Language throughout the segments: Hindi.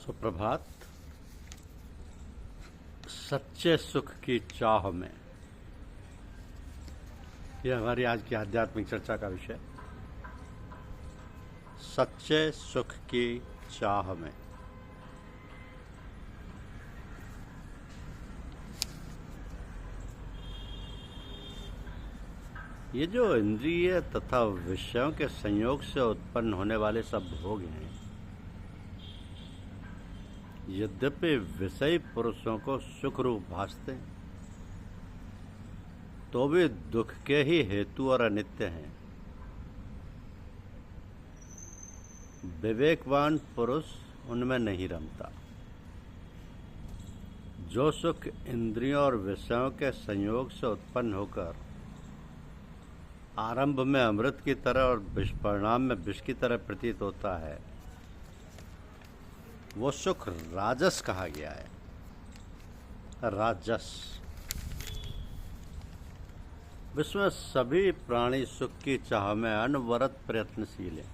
सुप्रभात। सच्चे सुख की चाह में, यह हमारी आज की आध्यात्मिक चर्चा का विषय। सच्चे सुख की चाह में। ये जो इंद्रिय तथा विषयों के संयोग से उत्पन्न होने वाले सब भोग हैं, यद्यपि विषयी पुरुषों को सुख रूप भासते हैं, तो वे दुख के ही हेतु और अनित्य हैं। विवेकवान पुरुष उनमें नहीं रमता। जो सुख इंद्रियों और विषयों के संयोग से उत्पन्न होकर आरंभ में अमृत की तरह और परिणाम में विष की तरह प्रतीत होता है, वो सुख राजस कहा गया है। राजस। विश्व में सभी प्राणी सुख की चाह में अनवरत प्रयत्नशील हैं,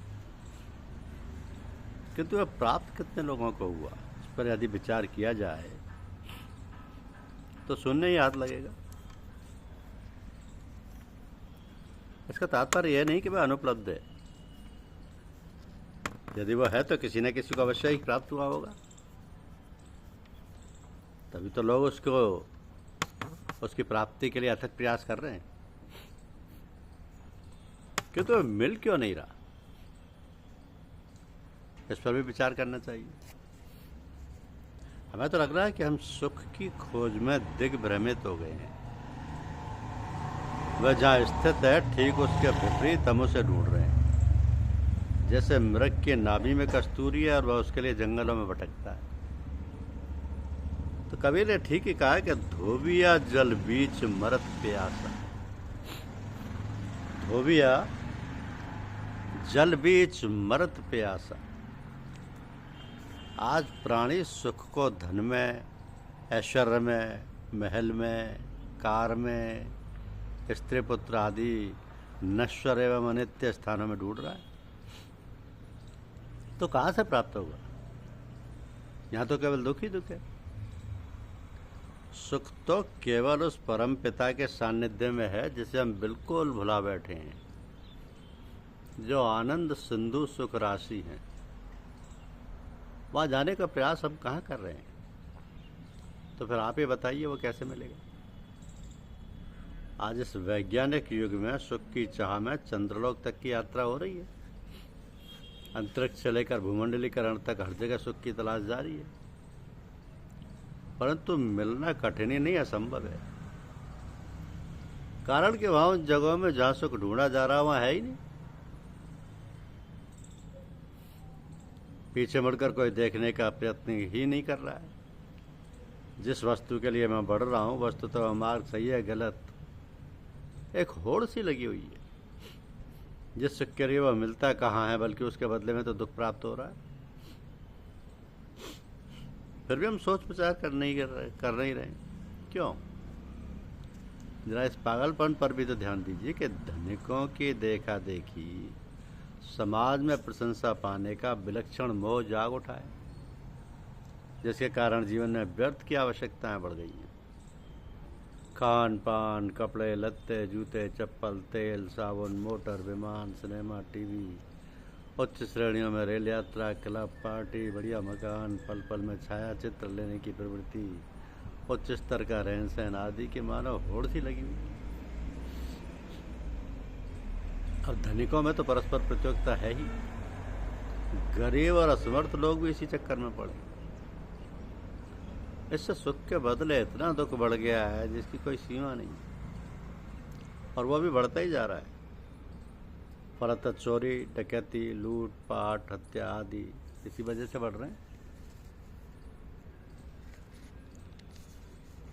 किंतु वह प्राप्त कितने लोगों को हुआ, इस पर यदि विचार किया जाए तो शून्य ही हाथ लगेगा। इसका तात्पर्य यह नहीं कि वह अनुपलब्ध है। यदि वह है तो किसी न किसी को अवश्य ही प्राप्त हुआ होगा, तभी तो लोग उसकी प्राप्ति के लिए अथक प्रयास कर रहे हैं। किंतु वह मिल क्यों नहीं रहा, इस पर भी विचार करना चाहिए। हमें तो लग रहा है कि हम सुख की खोज में दिग्भ्रमित हो गए हैं। वह जहाँ स्थित है ठीक उसके विपरीत हम उसे ढूंढ रहे हैं। जैसे मृग के नाभि में कस्तूरी है और वह उसके लिए जंगलों में भटकता है। तो कबीर ने ठीक ही कहा कि धोबिया जल बीच मरत प्यासा। धोबिया जल बीच मरत प्यासा। आज प्राणी सुख को धन में, ऐश्वर्य में, महल में, कार में, स्त्री पुत्र आदि नश्वर एवं अनित्य स्थानों में ढूंढ रहा है। तो कहाँ से प्राप्त होगा? यहाँ तो केवल दुख ही दुख है। सुख तो केवल उस परम पिता के सानिध्य में है जिसे हम बिल्कुल भुला बैठे हैं, जो आनंद सिंधु सुख राशि है। वहाँ जाने का प्रयास हम कहाँ कर रहे हैं? तो फिर आप ही बताइए वो कैसे मिलेगा। आज इस वैज्ञानिक युग में सुख की चाह में चंद्रलोक तक की यात्रा हो रही है। अंतरिक्ष से लेकर भूमंडलीकरण तक हर जगह सुख की तलाश जारी है, परंतु मिलना कठिन ही नहीं, असंभव है। कारण कि वहां उन जगहों में जहां सुख ढूंढा जा रहा वहां है ही नहीं। पीछे मुड़कर कोई देखने का प्रयत्न ही नहीं कर रहा है। जिस वस्तु के लिए मैं बढ़ रहा हूं, वस्तु तो मार्ग सही है गलत, एक होड़ सी लगी हुई है। जिस सुख के लिए वह मिलता कहाँ है, बल्कि उसके बदले में तो दुख प्राप्त हो रहा है। फिर भी हम सोच विचार कर नहीं रहे। क्यों? जरा इस पागलपन पर भी तो ध्यान दीजिए कि धनिकों की देखा देखी समाज में प्रशंसा पाने का विलक्षण मोह जाग उठा है, जिसके कारण जीवन में व्यर्थ की आवश्यकताएं बढ़ गई हैं। खान पान, कपड़े लत्ते, जूते चप्पल, तेल साबुन, मोटर, विमान, सिनेमा, टीवी, उच्च श्रेणियों में रेल यात्रा, क्लब पार्टी, बढ़िया मकान, पल पल में छाया चित्र लेने की प्रवृत्ति, उच्च स्तर का रहन सहन आदि की मानव होड़ सी लगी हुई। अब धनिकों में तो परस्पर प्रतियोगिता है ही। गरीब और असमर्थ लोग भी इसी चक्कर में पड़े। इससे सुख के बदले इतना दुख बढ़ गया है जिसकी कोई सीमा नहीं, और वह भी बढ़ता ही जा रहा है। फलतः चोरी, डकैती, लूट पाट, हत्या आदि इसी वजह से बढ़ रहे हैं।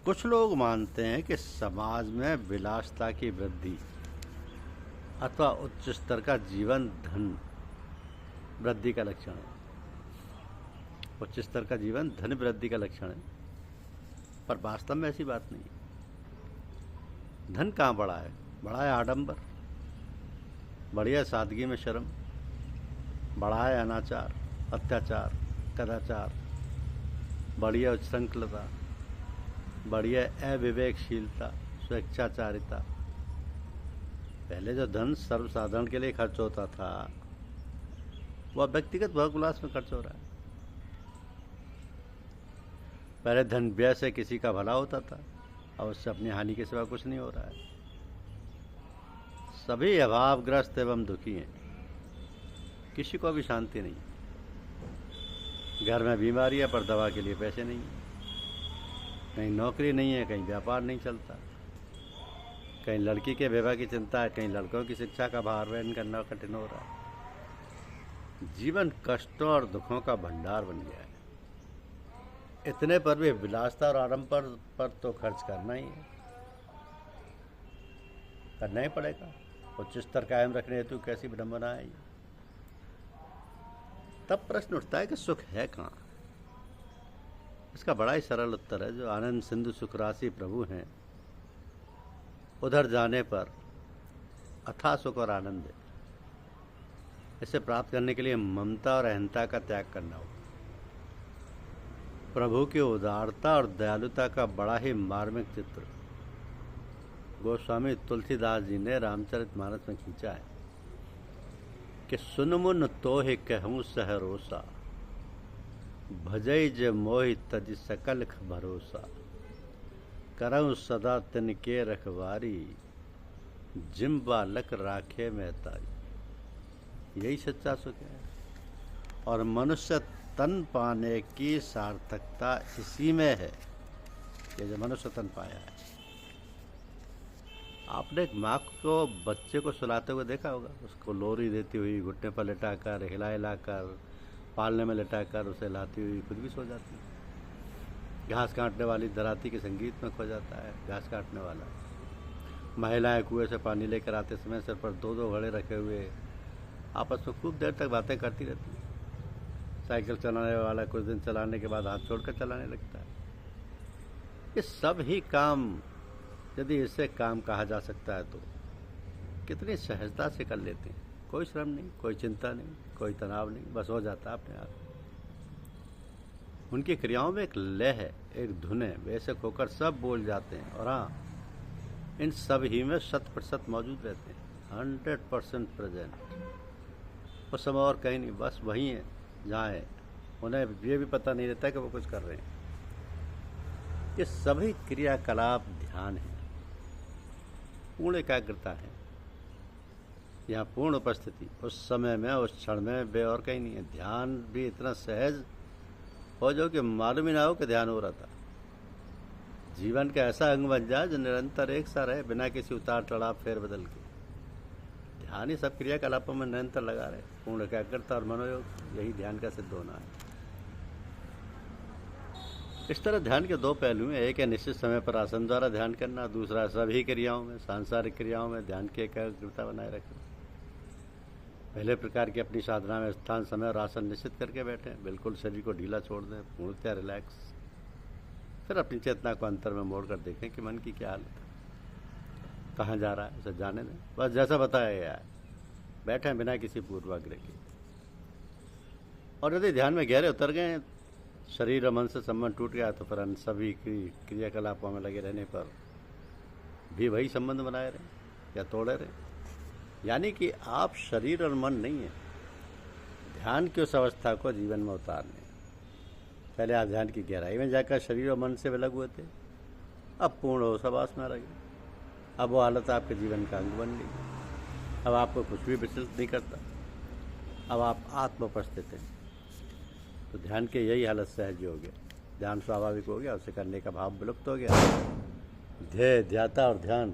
कुछ लोग मानते हैं कि समाज में विलासिता की वृद्धि अथवा उच्च स्तर का जीवन धन वृद्धि का लक्षण है। उच्च स्तर का जीवन धन वृद्धि का लक्षण है, पर वास्तव में ऐसी बात नहीं है। धन कहाँ बढ़ा है? बढ़ा है आडंबर, बढ़ी है सादगी में शर्म, बढ़ा है अनाचार, अत्याचार, कदाचार, बढ़िया उच्छृंखलता, बढ़िया अविवेकशीलता, स्वेच्छाचारिता। पहले जो धन सर्वसाधारण के लिए खर्च होता था वह व्यक्तिगत भोगविलास में खर्च हो रहा है। पहले धन व्यय से किसी का भला होता था और उससे अपनी हानि के सिवा कुछ नहीं हो रहा है। सभी अभावग्रस्त एवं दुखी हैं, किसी को भी शांति नहीं। घर में बीमारी है पर दवा के लिए पैसे नहीं है, कहीं नौकरी नहीं है, कहीं व्यापार नहीं चलता, कहीं लड़की के विवाह की चिंता है, कहीं लड़कों की शिक्षा का भार वहन करना कठिन हो रहा है। जीवन कष्टों और दुखों का भंडार बन गया है। इतने पर भी विलासता और आडंबर पर तो खर्च करना ही है, करना ही पड़ेगा। उच्च स्तर कायम रखने हेतु कैसी विडंबना है ये। तब प्रश्न उठता है कि सुख है कहाँ। इसका बड़ा ही सरल उत्तर है, जो आनंद सिंधु सुख राशि प्रभु हैं उधर जाने पर अथाह सुख और आनंद है। इसे प्राप्त करने के लिए ममता और अहंता का त्याग करना होगा। प्रभु की उदारता और दयालुता का बड़ा ही मार्मिक चित्र गोस्वामी तुलसीदास जी ने रामचरितमानस में खींचा है कि सुन मुन तो ही कहूँ सहरोसा, भजई ज मोहि तज सकल भरोसा, करऊँ सदा तिनके रखवारी, जिम बालक राखे महतारी। यही सच्चा सुख है और मनुष्य तन पाने की सार्थकता इसी में है, ये जो मनुष्य तन पाया है। आपने एक माँ को बच्चे को सुलाते हुए देखा होगा, उसको लोरी देती हुई, घुटने पर लिटाकर, हिला हिलाकर, पालने में लिटाकर उसे लाती हुई खुद भी सो जाती है। घास काटने वाली दराती के संगीत में खो जाता है घास काटने वाला। महिलाएं कुएं से पानी लेकर आते समय सिर पर दो दो घड़े रखे हुए आपस में खूब देर तक बातें करती रहती हैं। साइकिल चलाने वाला कुछ दिन चलाने के बाद हाथ छोड़कर चलाने लगता है। ये सब ही काम, यदि इसे काम कहा जा सकता है तो कितनी सहजता से कर लेते हैं। कोई श्रम नहीं, कोई चिंता नहीं, कोई तनाव नहीं, बस हो जाता है अपने आप। उनकी क्रियाओं में एक लय है, एक धुन है, बेशक होकर सब बोल जाते हैं और हाँ, इन सब ही में 100% मौजूद रहते हैं, 100% प्रेजेंट। उस समय और कहीं नहीं, बस वहीं है जहाँ है। उन्हें ये भी पता नहीं रहता कि वो कुछ कर रहे हैं। ये सभी क्रियाकलाप ध्यान है, पूर्ण एकाग्रता है। यहाँ पूर्ण उपस्थिति उस समय में, उस क्षण में, बे और कहीं नहीं है। ध्यान भी इतना सहज हो जो कि मालूम ही ना हो कि ध्यान हो रहा था। जीवन का ऐसा अंग बन जाए जो निरंतर एक सा रहे, बिना किसी उतार चढ़ाव फेर बदल के। ध्यान ही सब क्रियाकलापों में निरंतर लगा रहे। पूर्ण एकाग्रता और मनोयोग, यही ध्यान का सिद्ध होना है। इस तरह ध्यान के दो पहलू हैं। एक है निश्चित समय पर आसन द्वारा ध्यान करना, दूसरा सभी क्रियाओं में, सांसारिक क्रियाओं में ध्यान की एकाग्रता बनाए रखना। पहले प्रकार की अपनी साधना में स्थान, समय और आसन निश्चित करके बैठें। बिल्कुल शरीर को ढीला छोड़ दें, पूर्णतया रिलैक्स। फिर अपनी चेतना को अंतर में मोड़ कर देखें कि मन की क्या हालत है, कहाँ जा रहा है, उसे जाने दें। बस जैसा बताया गया है बैठें बिना किसी पूर्वाग्रह के। और यदि ध्यान में गहरे उतर गए, शरीर और मन से संबंध टूट गया, तो फिर अन्य सभी क्रियाकलापों में लगे रहने पर भी वही संबंध बनाए रहें या तोड़े रहें। यानी कि आप शरीर और मन नहीं है। ध्यान की उस अवस्था को जीवन में उतारने, पहले आप ध्यान की गहराई में जाकर शरीर और मन से अलग हुए थे, अब पूर्ण हो सवास में लगे। अब वो हालत आपके जीवन का अंग बन गई। अब आपको कुछ भी विचलित नहीं करता, अब आप आत्म उपस्थित हैं। तो ध्यान के यही हालत सहज हो गया, ध्यान स्वाभाविक हो गया, उसे करने का भाव विलुप्त हो गया। ध्येय, ध्याता और ध्यान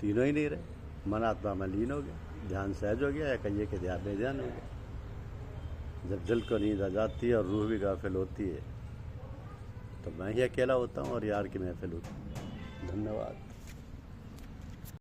तीनों ही नहीं रहे, मन आत्मा में लीन हो गया। ध्यान सहज हो गया, या कहिए कि ध्यान में ध्यान हो गया। जब दिल को नींद आ जाती है और रूह भी गाफिल होती है, तो मैं ही अकेला होता हूँ और यार की महफिल होती है। धन्यवाद।